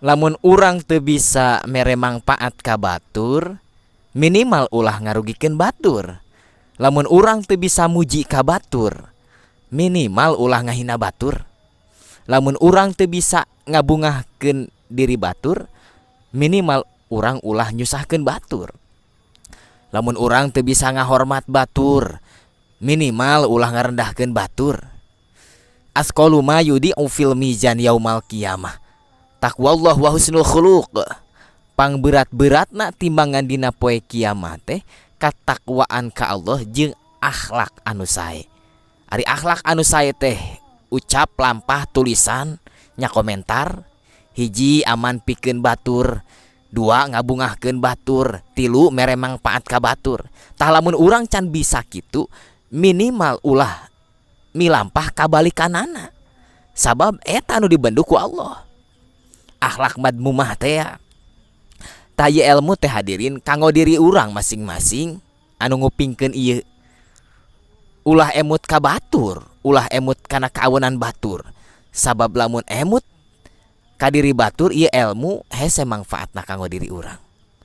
Lamun urang teu bisa mere mangpaat ka batur, minimal ulah ngarugikeun batur. Lamun urang teu bisa muji ka batur, minimal ulah ngahina batur. Lamun urang teu bisa ngabungahkeun diri batur, minimal urang ulah nyusahkeun batur. Lamun urang teu bisa ngahormat batur, minimal ulah ngarendahkeun batur. Asqalu ma yudi'u fil mizan yaumal qiyamah taqwallah wa husnul khuluq. Pangberat-beratna timbangan dina poe kiamat teh katakwaan ka Allah jeung akhlak anu sae. Ari akhlak anu sae teh ucap, lampah, tulisan, nya komentar. Hiji, aman pikeun batur. Dua, ngabungahkeun batur. Tilu, mere mangpaat ka batur. Tah lamun urang can bisa kitu, minimal ulah milampah kabalikanana. Sabab eta anu dibendu ku Allah. Akhlak madmumah teh ya. Tah ieu ilmu teh hadirin kanggo diri urang masing-masing anu ngupingkeun ieu. Ulah emut ka batur, ulah emut kana kaawenan batur. Sabab lamun emut ka diri batur ieu ilmu hese mangfaatna kanggo diri urang.